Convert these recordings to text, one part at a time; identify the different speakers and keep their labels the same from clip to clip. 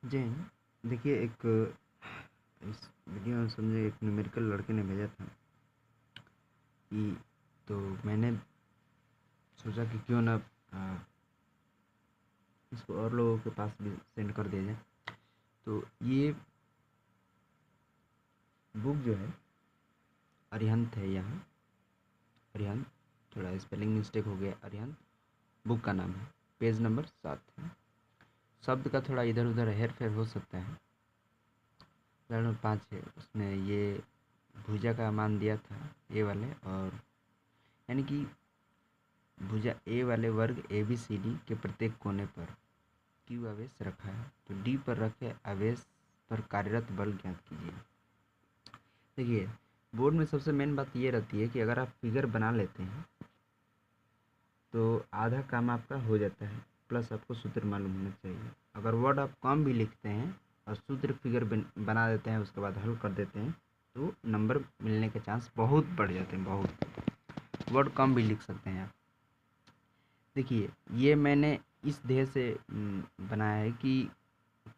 Speaker 1: जय हिंद। देखिए, एक इस वीडियो में समझे एक न्यूमेरिकल लड़के ने भेजा था कि तो मैंने सोचा कि क्यों ना इसको और लोगों के पास भी सेंड कर दिया जाए। तो ये बुक जो है अरिहंत है। यहाँ अरिहंत, थोड़ा स्पेलिंग मिस्टेक हो गया। अरिहंत बुक का नाम है, पेज नंबर 7 है। शब्द का थोड़ा इधर उधर हेर फेर हो सकता है। उदाहरण 5 है, उसने ये भुजा का मान दिया था ए वाले, और यानी कि भुजा ए वाले वर्ग ए बी सी डी के प्रत्येक कोने पर क्यू आवेश रखा है, तो डी पर रखे आवेश पर कार्यरत बल ज्ञात कीजिए। देखिए, बोर्ड में सबसे मेन बात ये रहती है कि अगर आप फिगर बना लेते हैं तो आधा काम आपका हो जाता है, प्लस आपको सूत्र मालूम होना चाहिए। अगर वर्ड आप कम भी लिखते हैं और सूत्र फिगर बना देते हैं, उसके बाद हल कर देते हैं, तो नंबर मिलने के चांस बहुत बढ़ जाते हैं। बहुत वर्ड कम भी लिख सकते हैं आप। देखिए, ये मैंने इस ध्येय से बनाया है कि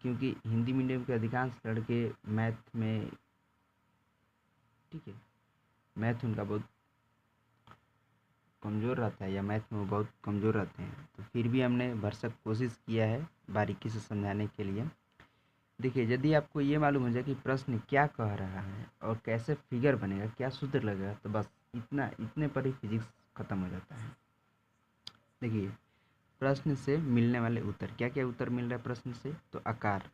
Speaker 1: क्योंकि हिंदी मीडियम के अधिकांश लड़के मैथ में, ठीक है, मैथ उनका बहुत कमज़ोर रहता है, या मैथ में वो बहुत कमज़ोर रहते हैं, तो फिर भी हमने भरसक कोशिश किया है बारीकी से समझाने के लिए। देखिए, यदि आपको ये मालूम हो जाए कि प्रश्न क्या कह रहा है और कैसे फिगर बनेगा, क्या सूत्र लगेगा, तो बस इतने पर ही फिजिक्स ख़त्म हो जाता है। देखिए, प्रश्न से मिलने वाले उत्तर, क्या क्या उत्तर मिल रहा है प्रश्न से, तो आकार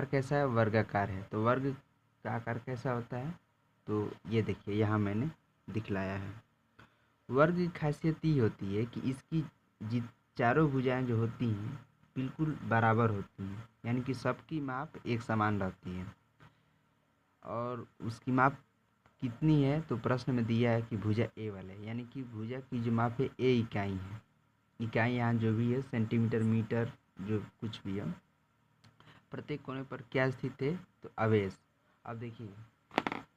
Speaker 1: कैसा है, वर्गाकार है, तो वर्ग का आकार कैसा होता है, तो ये देखिए यहाँ मैंने दिखलाया है। वर्ग की खासियत ये होती है कि इसकी चारों भुजाएं जो होती हैं बिल्कुल बराबर होती हैं, यानी कि सबकी माप एक समान रहती है। और उसकी माप कितनी है, तो प्रश्न में दिया है कि भुजा ए वाले, यानी कि भुजा की जो माप है ए इकाई है। इकाई यहाँ जो भी है, सेंटीमीटर, मीटर, जो कुछ भी है। प्रत्येक कोने पर क्या स्थित है, तो आवेश। अब देखिए,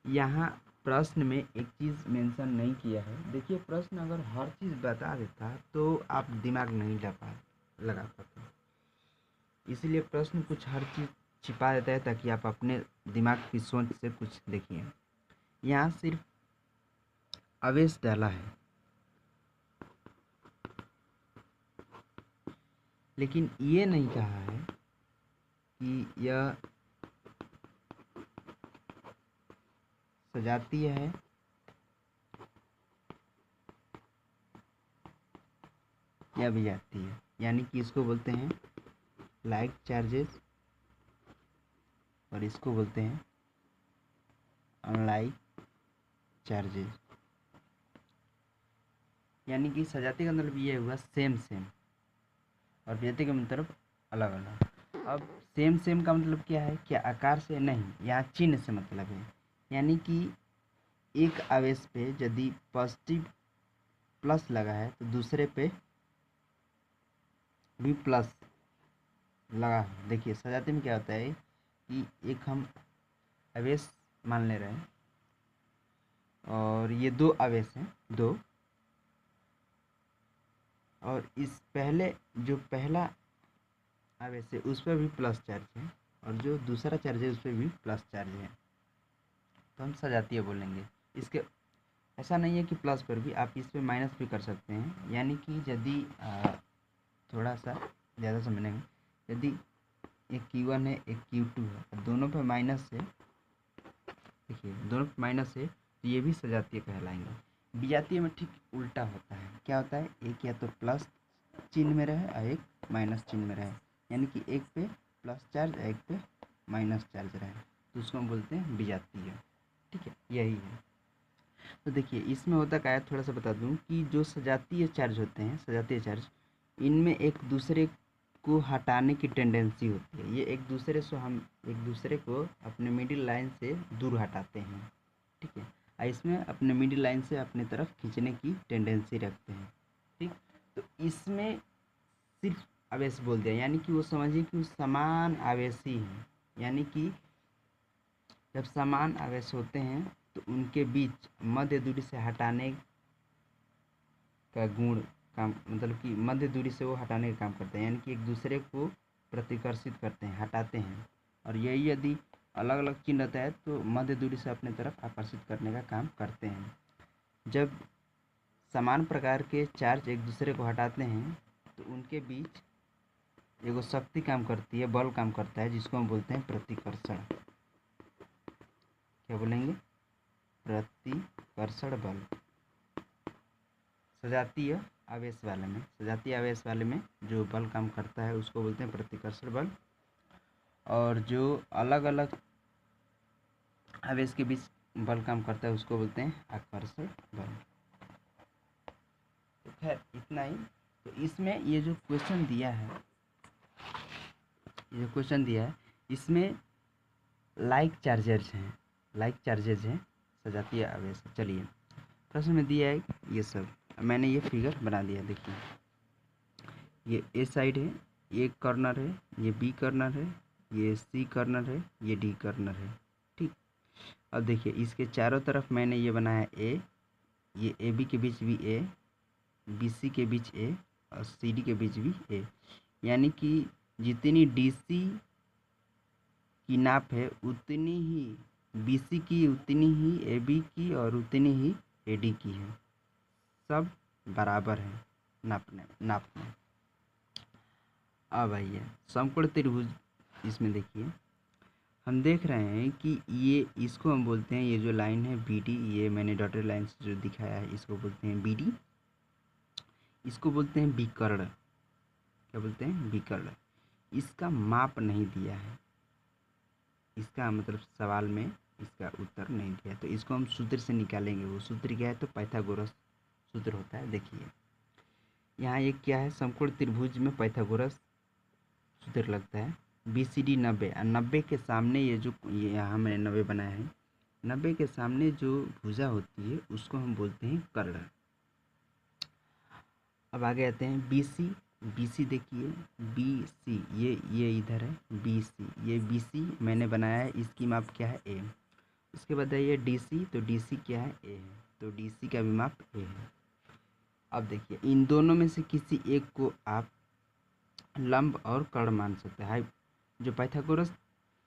Speaker 1: यहाँ प्रश्न में एक चीज़ मेंशन नहीं किया है। देखिए, प्रश्न अगर हर चीज़ बता देता तो आप दिमाग नहीं लगा पाते, इसलिए प्रश्न कुछ हर चीज़ छिपा देता है ताकि आप अपने दिमाग की सोच से कुछ देखिए। यहाँ सिर्फ आवेश डाला है, लेकिन ये नहीं कहा है कि यह सजातीय है या विजातीय है, यानी कि इसको बोलते हैं लाइक चार्जेस और इसको बोलते हैं अनलाइक चार्जेस। यानी कि सजातीय का मतलब ये हुआ सेम और विजातीय का मतलब अलग अलग। अब सेम का मतलब क्या है, क्या आकार से नहीं, यहाँ चिन्ह से मतलब है। यानी कि एक आवेश पे यदि पॉजिटिव प्लस लगा है तो दूसरे पे भी प्लस लगा है। देखिए, सजाती में क्या होता है कि एक हम आवेश मान ले रहे हैं और ये दो आवेश हैं, दो, और इस जो पहला आवेश है उस पर भी प्लस चार्ज है और जो दूसरा चार्ज है उस पर भी प्लस चार्ज है, तो हम सजातीय बोलेंगे। इसके ऐसा नहीं है कि प्लस पर भी, आप इस पर माइनस भी कर सकते हैं। यानी कि यदि थोड़ा सा ज़्यादा समझने में, यदि एक Q1 है एक Q2 है और दोनों पे माइनस है, देखिए दोनों पे माइनस है, तो ये भी सजातीय कहलाएंगे। विजातीय में ठीक उल्टा होता है। क्या होता है, एक या तो प्लस चिन्ह में रहे और एक माइनस चिन्ह में रहे, यानी कि एक पे प्लस चार्ज एक पे माइनस चार्ज रहे, तो उसको हम बोलते हैं विजातीय। ठीक है, यही है। तो देखिए, इसमें होता क्या है, थोड़ा सा बता दूं कि जो सजातीय चार्ज होते हैं, सजातीय चार्ज, इनमें एक दूसरे को हटाने की टेंडेंसी होती है। ये एक दूसरे को अपने मिडिल लाइन से दूर हटाते हैं, ठीक है, और इसमें अपने मिडिल लाइन से अपने तरफ खींचने की टेंडेंसी रखते हैं, ठीक। तो इसमें सिर्फ आवेश बोल दिया, यानी कि वो समझिए कि वो समान आवेशी हैं। यानी कि जब समान आवेश होते हैं तो उनके बीच मध्य दूरी से हटाने का गुण काम, मतलब कि मध्य दूरी से वो हटाने का काम करते हैं, यानी कि एक दूसरे को प्रतिकर्षित करते हैं, हटाते हैं। और यही यदि अलग अलग चिन्ह रहता है तो मध्य दूरी से अपने तरफ आकर्षित करने का काम करते हैं। जब समान प्रकार के चार्ज एक दूसरे को हटाते हैं तो उनके बीच एगो शक्ति काम करती है, बल काम करता है, जिसको हम बोलते हैं प्रतिकर्षण। क्या बोलेंगे? प्रतिकर्षण बल। सजातीय आवेश वाले में जो बल काम करता है उसको बोलते हैं प्रतिकर्षण बल। और जो अलग अलग आवेश के बीच बल काम करता है उसको बोलते हैं आकर्षण बल। तो खैर इतना ही। तो इसमें ये जो क्वेश्चन दिया है, इसमें लाइक चार्जेज हैं सजातीय आवेश। चलिए प्रश्न में दिया है ये सब, मैंने ये फिगर बना दिया। देखिए ये ए साइड है, ये कॉर्नर है, ये बी कॉर्नर है, ये सी कॉर्नर है, ये डी कॉर्नर है। ठीक, अब देखिए इसके चारों तरफ मैंने ये बनाया ए, ये ए बी के बीच भी ए, बी सी के बीच ए और सी डी के बीच भी ए। यानी कि जितनी डी सी की नाप है उतनी ही बी सी की, उतनी ही ए बी की और उतनी ही ए डी की है। सब बराबर है नाप में। अब आइए समकोण त्रिभुज। इसमें देखिए हम देख रहे हैं कि ये, इसको हम बोलते हैं, ये जो लाइन है बी डी, ये मैंने डॉटेड लाइन से जो दिखाया है इसको बोलते हैं बी डी। इसको बोलते हैं विकर्ण। क्या बोलते हैं? विकर्ण। इसका माप नहीं दिया है, इसका मतलब सवाल में इसका उत्तर नहीं दिया, तो इसको हम सूत्र से निकालेंगे। वो सूत्र क्या है? तो पाइथागोरस सूत्र होता है। देखिए यहाँ ये क्या है, समकोण त्रिभुज में पाइथागोरस सूत्र लगता है। बी सी डी 90, और 90 के सामने ये जो, ये यहाँ मैंने 90 बनाया है, 90 के सामने जो भुजा होती है उसको हम बोलते हैं कर्ण। अब आगे आते हैं बी सी। देखिए बी सी, ये इधर है बी सी, ये बी सी मैंने बनाया है, इसकी माप क्या है? ए। उसके बाद है डी सी, तो डी सी क्या है? ए है, तो डी सी का भी माप ए है। अब देखिए इन दोनों में से किसी एक को आप लंब और कर्ण मान सकते हैं। जो पाइथागोरस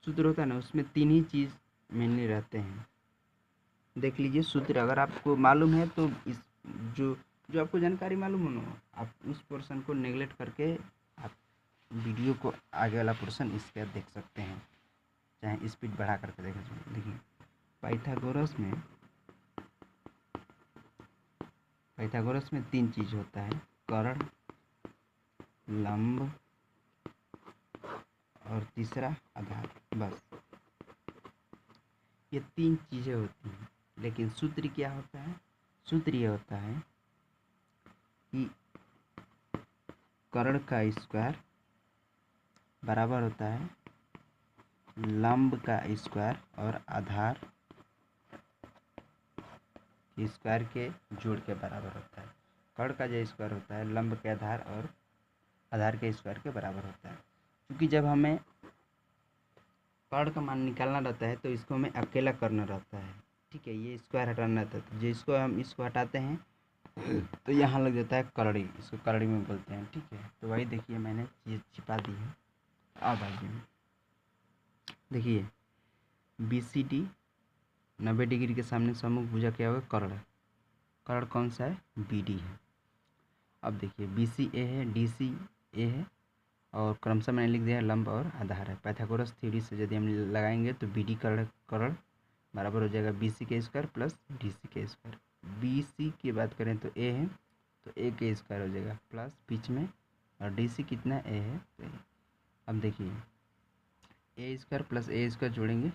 Speaker 1: सूत्र होता है ना, उसमें तीन ही चीज़ मेनली रहते हैं। देख लीजिए सूत्र, अगर आपको मालूम है तो इस जो आपको जानकारी मालूम हो ना, आप उस पोर्शन को नेगलेक्ट करके आप वीडियो को आगे वाला पोर्शन इसका देख सकते हैं, चाहे स्पीड बढ़ा करके देख सकते। देखिए पाइथागोरस में तीन चीज़ होता है, कर्ण, लंब और तीसरा आधार। बस ये तीन चीज़ें होती हैं। लेकिन सूत्र क्या होता है? सूत्र ये होता है कि कर्ण का स्क्वायर बराबर होता है लंब का स्क्वायर और आधार के स्क्वायर के जोड़ के बराबर होता है। कर्ण का जो स्क्वायर होता है लंब के आधार और आधार के स्क्वायर के बराबर होता है। क्योंकि जब हमें कर्ण का मान निकालना रहता है तो इसको हमें अकेला करना रहता है। ठीक है, ये स्क्वायर हटाना रहता है, तो जिसको हम इसको हटाते हैं तो यहाँ लग जाता है करड़ी, इसको करड़ी में बोलते हैं। ठीक है, तो वही देखिए मैंने चीज़ छिपा दी है। अब आइए देखिए बी सी डी 90 डिग्री के सामने सम्मुख भुजा क्या होगा? कर्ण। कर्ण कौन सा है? बी डी है। अब देखिए बी सी ए है, डी सी ए है, और क्रमशः मैंने लिख दिया है लंब और आधार है। पाइथागोरस थ्योरी से यदि हम लगाएंगे तो बी डी कर्ण बराबर हो जाएगा बी सी के स्क्वायर प्लस डी सी के स्क्वायर। बी सी की बात करें तो ए है, तो ए के स्क्वायर हो जाएगा प्लस बीच में, और डी सी कितना? ए है, तो ए। अब देखिए ए स्क्वायर प्लस ए स्क्वायर जोड़ेंगे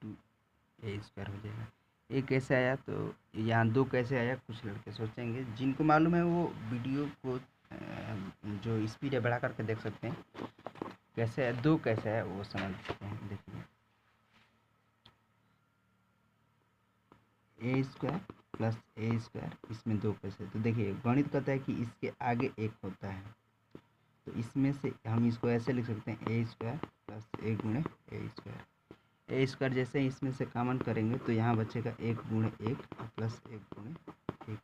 Speaker 1: 2a स्क्वायर हो जाएगा। ए कैसे आया? तो यहाँ 2 कैसे आया? कुछ लड़के सोचेंगे, जिनको मालूम है वो वीडियो को जो स्पीड है बढ़ा करके देख सकते हैं। कैसे है 2 कैसे है वो समझ सकते हैं। देखिए ए स्क्वायर प्लस ए स्क्वायर, इसमें 2 कैसे? तो देखिए गणित कहता है कि इसके आगे 1 होता है, तो इसमें से हम इसको ऐसे लिख सकते हैं ए स्क्वायर प्लस 1 गुणे ए स्क्वायर। ए स्क्वायर जैसे ही इसमें से कॉमन करेंगे तो यहाँ बचेगा 1 गुणे 1 प्लस 1 गुणे 1।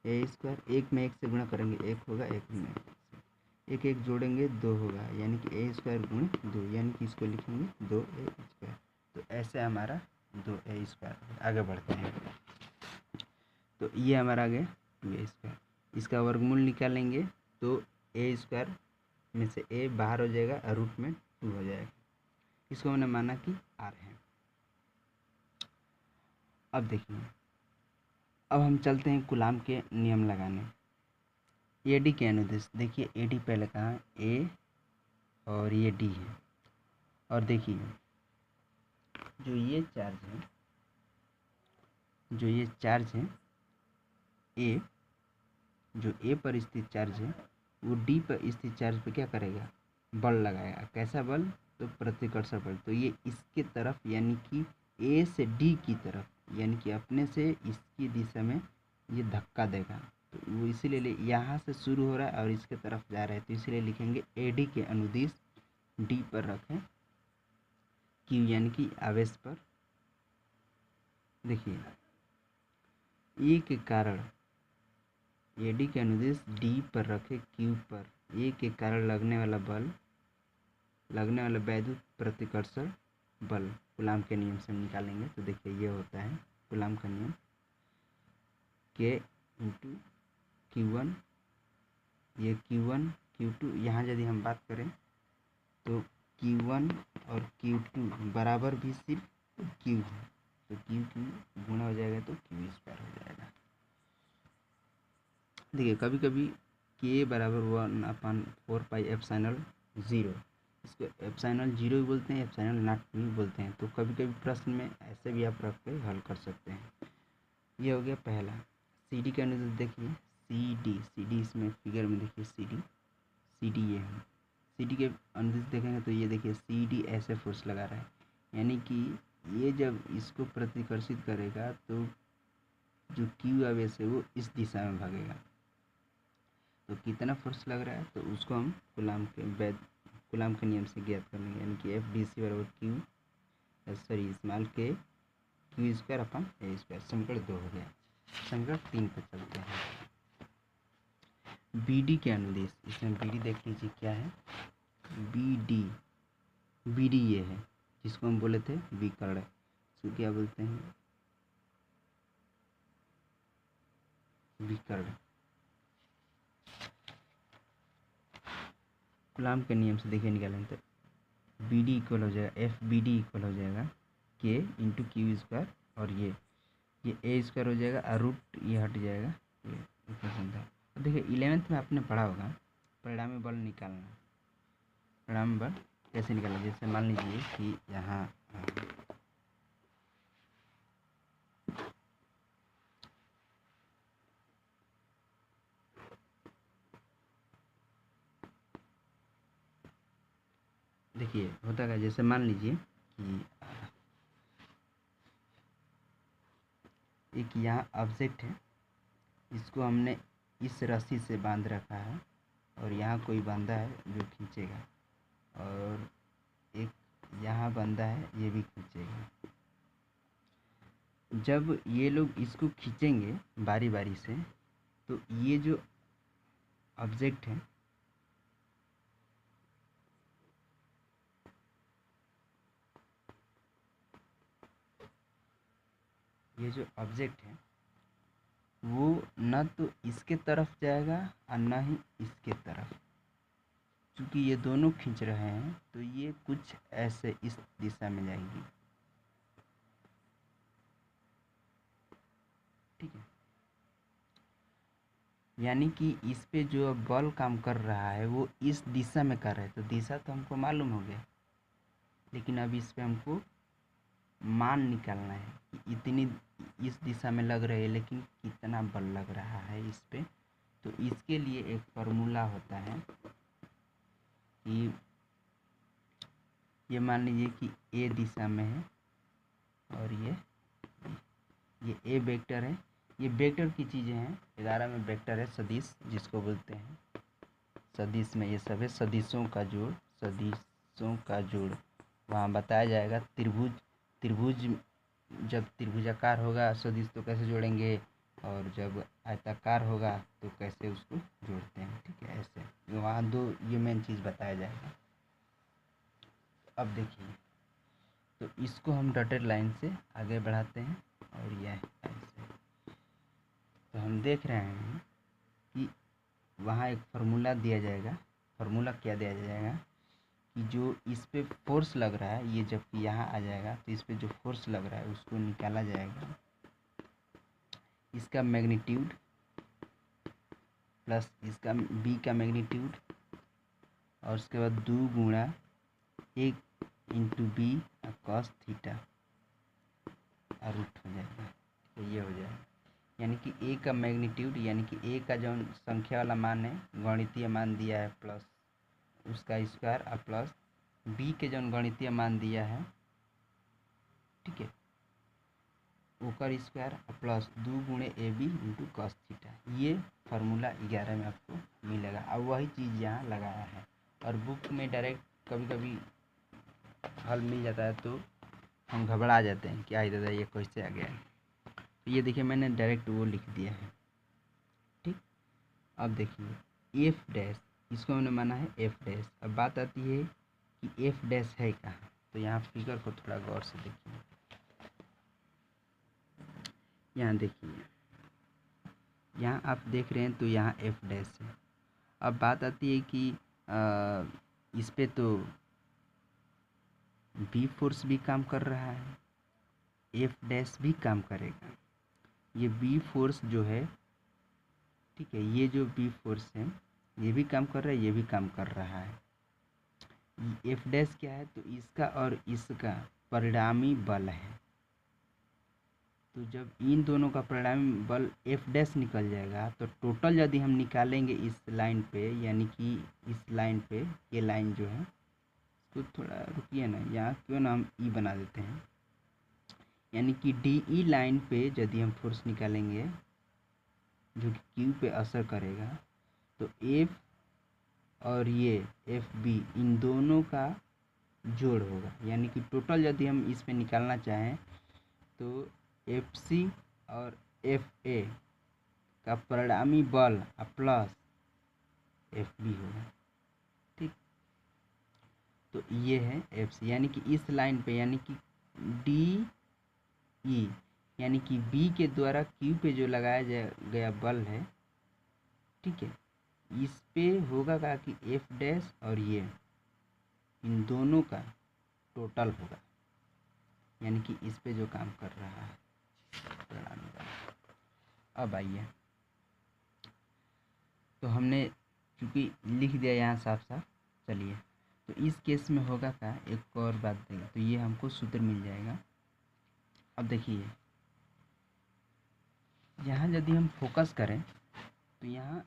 Speaker 1: ए स्क्वायर 1 में 1 से गुणा करेंगे 1 होगा, 1 गुणे 1। एक एक जोड़ेंगे 2 होगा, यानी कि ए स्क्वायर गुणे 2, यानी कि इसको लिखेंगे 2a स्क्वायर। तो ऐसे हमारा 2a स्क्वायर। आगे बढ़ते हैं। तो ये हमारा आ गया 2a स्क्वायर। इसका वर्गमूल निकालेंगे तो a स्क्वायर में से a बाहर हो जाएगा और रूट में 2 हो जाएगा। इसको हमने माना कि r है। अब देखिए, अब हम चलते हैं कूलाम के नियम लगाने। एडी के अनुदिश, देखिए एडी पहले कहाँ, ए और ये डी है। और देखिए जो ये चार्ज है ए, जो ए पर स्थित चार्ज है वो डी पर स्थित चार्ज पे क्या करेगा, बल लगाएगा। कैसा बल, तो प्रतिकर्षण बल। तो ये इसके तरफ यानी कि ए से डी की तरफ, यानी कि अपने से इसकी दिशा में ये धक्का देगा। तो वो इसीलिए यहाँ से शुरू हो रहा है और इसके तरफ जा रहा है, तो इसीलिए लिखेंगे एडी के अनुदिश डी पर रखें क्यू, यानी कि आवेश पर। देखिए ए के कारण, एडी के अनुदिश डी पर रखे क्यू पर, ए के कारण लगने वाला वैद्युत प्रतिकर्षण बल कूलाम के नियम से निकालेंगे। तो देखिए ये होता है कूलाम का नियम, के इंटू Q1, ये Q1 Q2। यहाँ यदि हम बात करें तो Q1 और Q2 बराबर भी सिर्फ Q है, तो Q गुणा हो जाएगा तो Q स्क्वायर हो जाएगा। देखिए कभी कभी K बराबर 1/4 पाई एप्सिलॉन 0, इसको एप्सिलॉन 0 भी बोलते हैं, एप्सिलॉन नॉट भी बोलते हैं। तो कभी कभी प्रश्न में ऐसे भी आप रख के हल कर सकते हैं। ये हो गया पहला। CD के अनुसार देखिए CD इसमें फिगर में देखिए CD ये है। CD के अनुसार देखेंगे तो ये देखिए CD ऐसे फोर्स लगा रहा है, यानी कि ये जब इसको प्रतिकर्षित करेगा तो जो Q आवेश है वो इस दिशा में भागेगा। तो कितना फोर्स लग रहा है तो उसको हम कूलाम के नियम से ज्ञात कर लेंगे, यानी कि FBC बराबर स्मॉल के Q square upon A square. समीकरण 2 हो गया। समीकरण 3 पर चलते हैं। BD के अनुदेश, इसमें BD देख लीजिए क्या है। BD ये है जिसको हम बोले थे विकर्ण, इसको क्या बोलते हैं, विकर्ण। कूलाम के नियम से देखिए निकालेंगे तो BD इक्वल हो जाएगा, FBD इक्वल हो जाएगा K इंटू Q स्क्वायर, और ये A स्क्वायर हो जाएगा और रूट ये हट जाएगा, ये इक्वेशन था। तो देखिए 11th में आपने पढ़ा होगा परिणामी बल निकालना। परिणामी बल कैसे निकालना, जैसे मान लीजिए कि यहाँ देखिए होता है, जैसे मान लीजिए कि एक यहाँ ऑब्जेक्ट है, इसको हमने इस रस्सी से बांध रखा है और यहाँ कोई बंदा है जो खींचेगा, और एक यहाँ बंदा है ये भी खींचेगा। जब ये लोग इसको खींचेंगे बारी बारी से, तो ये जो ऑब्जेक्ट है वो न तो इसके तरफ जाएगा और न ही इसके तरफ, क्योंकि ये दोनों खींच रहे हैं तो ये कुछ ऐसे इस दिशा में जाएगी। ठीक है, यानी कि इस पे जो बल काम कर रहा है वो इस दिशा में कर रहा है। तो दिशा तो हमको मालूम हो गया, लेकिन अब इस पे हमको मान निकालना है कि इतनी इस दिशा में लग रही है, लेकिन कितना बल लग रहा है इस पे। तो इसके लिए एक फार्मूला होता है कि ये मान लीजिए कि ए दिशा में है और ये ए वेक्टर है। ये वेक्टर की चीज़ें हैं, 11 में वेक्टर है सदिश जिसको बोलते हैं। सदिश में ये सब है, सदिशों का जोड़ वहाँ बताया जाएगा। त्रिभुज जब त्रिभुजाकार होगा सदिश तो कैसे जोड़ेंगे, और जब आयताकार होगा तो कैसे उसको जोड़ते हैं। ठीक है, ऐसे वहाँ दो ये मेन चीज़ बताया जाएगा। अब देखिए, तो इसको हम डॉटेड लाइन से आगे बढ़ाते हैं और यह ऐसे, तो हम देख रहे हैं कि वहाँ एक फार्मूला दिया जाएगा। फार्मूला क्या दिया जाएगा कि जो इस पे फोर्स लग रहा है, ये जब यहाँ आ जाएगा तो इस पे जो फोर्स लग रहा है उसको निकाला जाएगा, इसका मैग्नीट्यूड प्लस इसका बी का मैग्नीट्यूड, और उसके बाद 2 गुणा 1 इंटू बी कॉस थीटा और रूट हो जाएगा। तो ये हो जाएगा, यानी कि ए का मैग्नीट्यूड, यानी कि ए का जो संख्या वाला मान है, गणितीय मान दिया है, प्लस उसका स्क्वायर और प्लस बी के जो गणितीय मान दिया है, ठीक है, ओकर स्क्वायर प्लस 2 गुणे A B into cos theta. ये फार्मूला 11 में आपको मिलेगा। अब वही चीज़ यहाँ लगाया है, और बुक में डायरेक्ट कभी कभी हल मिल जाता है तो हम घबरा जाते हैं, क्या है दादा ये कैसे आ गया है। तो ये देखिए मैंने डायरेक्ट वो लिख दिया है, ठीक। अब देखिए एफ डैश, इसको मैंने माना है एफ डैश। अब बात आती है कि एफ डैश है कहाँ, तो यहाँ फिगर को थोड़ा गौर से देखिए। यहाँ देखिए, यहाँ आप देख रहे हैं तो यहाँ एफ डैश है। अब बात आती है कि इस पे तो बी फोर्स भी काम कर रहा है, एफ डैश भी काम करेगा। ये बी फोर्स जो है, ठीक है, ये जो बी फोर्स है ये भी काम कर रहा है, ये भी काम कर रहा है। एफ डैश क्या है, तो इसका और इसका परिणामी बल है। तो जब इन दोनों का परिणामी बल एफ डैश निकल जाएगा, तो टोटल यदि हम निकालेंगे इस लाइन पे, यानी कि इस लाइन पे, ये लाइन जो है, तो थोड़ा रुकिए ना, यहाँ क्यों ना हम ई बना देते हैं, यानी कि डी ई लाइन पे यदि हम फोर्स निकालेंगे जो कि क्यू पे असर करेगा, तो एफ और ये एफ बी इन दोनों का जोड़ होगा। यानी कि टोटल यदि हम इस पे निकालना चाहें तो एफ सी और एफ ए का परिणामी बल प्लस एफ बी होगा, ठीक। तो ये है एफ सी, यानी कि इस लाइन पे, यानी कि डी ई, यानी कि बी के द्वारा क्यू पे जो लगाया गया बल है, ठीक है, इस पे होगा का कि एफ डैश और ये इन दोनों का टोटल होगा, यानी कि इस पे जो काम कर रहा है परिणामी बल। अब आइए, तो हमने चूँकि लिख दिया यहाँ साफ साफ, चलिए, तो इस केस में होगा का एक और बात देगा, तो ये हमको सूत्र मिल जाएगा। अब देखिए, यहाँ यदि हम फोकस करें तो यहाँ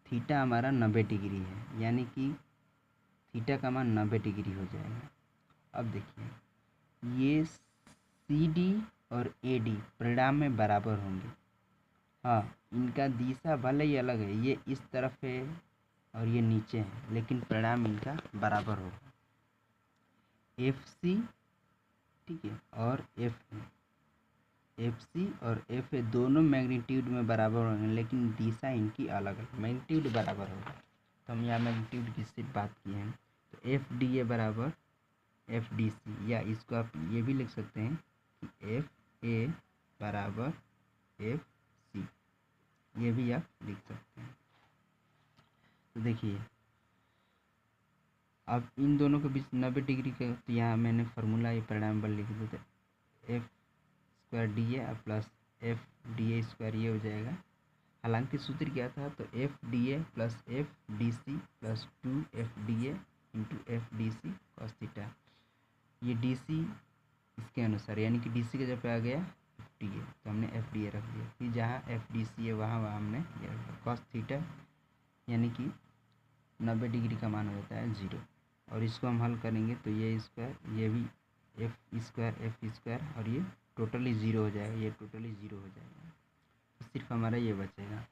Speaker 1: थीटा हमारा 90 डिग्री है, यानी कि थीटा का मान 90 डिग्री हो जाएगा। अब देखिए, ये सी डी और ए डी परिणाम में बराबर होंगे। हाँ, इनका दिशा भले ही अलग है, ये इस तरफ है और ये नीचे है, लेकिन परिणाम इनका बराबर होगा। एफ सी, ठीक है, और एफ सी और एफ ए दोनों मैग्नीट्यूड में बराबर होंगे, लेकिन दिशा इनकी अलग है। मैग्नीट्यूड बराबर होगा, तो हम यहाँ मैग्नीट्यूड की सिर्फ बात किए हैं। तो एफ डी ए बराबर एफ डी सी, या इसको आप ये भी लिख सकते हैं कि एफ ए बराबर एफ सी, ये भी आप लिख सकते हैं। तो देखिए, अब इन दोनों के बीच 90 डिग्री का, तो यहाँ मैंने फार्मूला ये परिणाम बल लिख दिया, F square D A plus F D A square, ये हो जाएगा। हालांकि सूत्र क्या था, तो F D A plus F D C plus 2 F D A into F D C cos theta. ये डी सी इसके अनुसार, यानी कि डी सी का जब आ गया एफ डी ए, तो हमने एफ डी ए रख दिया। फिर जहाँ एफ डी सी है वहाँ हमने ये रख दिया कॉस थीटा, यानी कि 90 डिग्री का मान हो जाता है 0। और इसको हम हल करेंगे तो ये स्क्वायर, ये भी एफ स्क्वायर और ये टोटली 0 हो जाएगा, ये टोटली 0 हो जाएगा, तो सिर्फ हमारा ये बचेगा।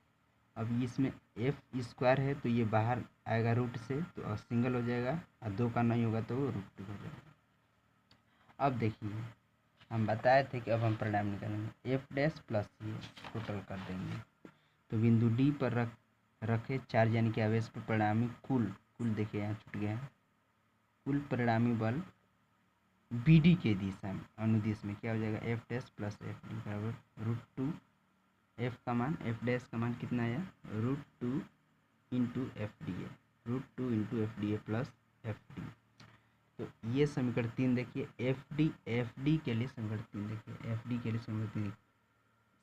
Speaker 1: अब इसमें एफ स्क्वायर है तो ये बाहर आएगा रूट से, तो सिंगल हो जाएगा, और 2 का नहीं होगा तो वो रूट 2 हो जाएगा। अब देखिए, हम बताए थे कि अब हम परिणाम निकालेंगे, एफ डैश प्लस ये टोटल कर देंगे, तो बिंदु डी पर रखे चार्ज यानी कि आवेश पर परिणामी कुल कुल देखिए यहाँ छूट गया है, कुल परिणामी बल बी डी के दिशा में अनुदिश में क्या हो जाएगा, F dash plus F D बराबर रूट टू एफ का मान, एफ डैश का मान कितना आया, root two into F D A, root two into F D A plus F D. तो ये समीकरण 3 देखिए, एफ डी के लिए समीकरण 3 देखिए, एफ डी के लिए समीकरण 3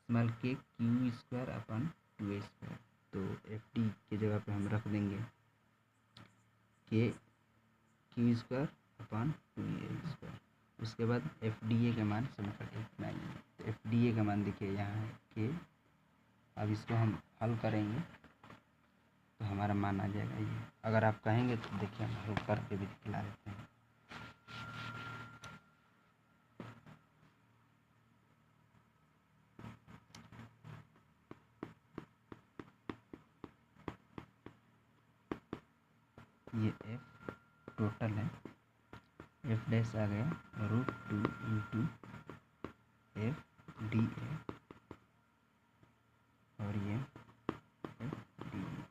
Speaker 1: स्मॉल के क्यू स्क्वायर अपन 2a स्क्वायर। तो एफ डी की जगह पे हम रख देंगे के क्यू स्क्वायर अपन 2a स्क्वायर। उसके बाद एफ डी ए का मान समीकरण 1 में आएंगे। तो एफ डी ए का मान देखिए यहाँ है के, अब इसको हम हल करेंगे तो हमारा मान आ जाएगा ये। अगर आप कहेंगे तो देखिए हम हल करके भी दिखला देते हैं। ये एफ टोटल है, एफ डैश आ गया root two into F D A और ये F D A,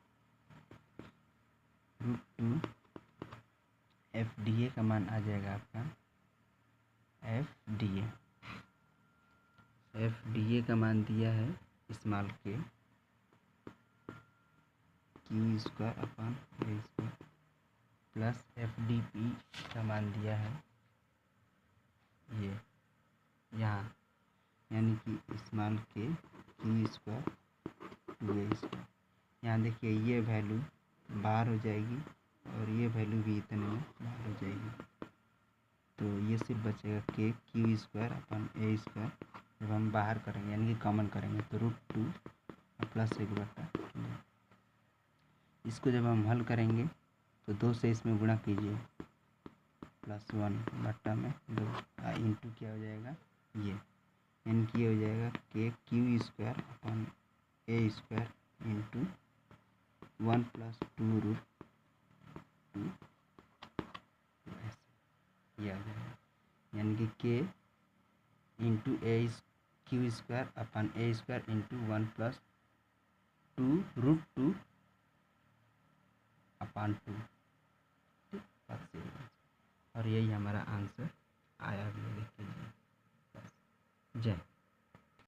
Speaker 1: root two F D A का मान आ जाएगा आपका F D A, F D A का मान दिया है स्मॉल के Q square upon A square plus F D P का मान दिया है ये यहाँ, यानी कि स्मॉल के क्यू स्क्वायर 2a स्क्वायर। यहाँ देखिए ये वैल्यू बाहर हो जाएगी और ये वैल्यू भी इतने में बाहर हो जाएगी। तो ये सिर्फ बचेगा के Q square upon A square. जब हम बाहर करेंगे यानी कि कॉमन करेंगे तो रूट टू प्लस 1/2। इसको जब हम हल करेंगे तो 2 से इसमें गुणा कीजिए, प्लस 1/2 में 2 इंटू क्या हो जाएगा ये, यानी कि ये हो जाएगा के Q square upon A square into 1 + 2 root 2 ऐसे ये आ जाएगा, यानी कि के into A Q square upon A square into 1 + 2 root 2 अपन 2, ठीक। और यही हमारा आंसर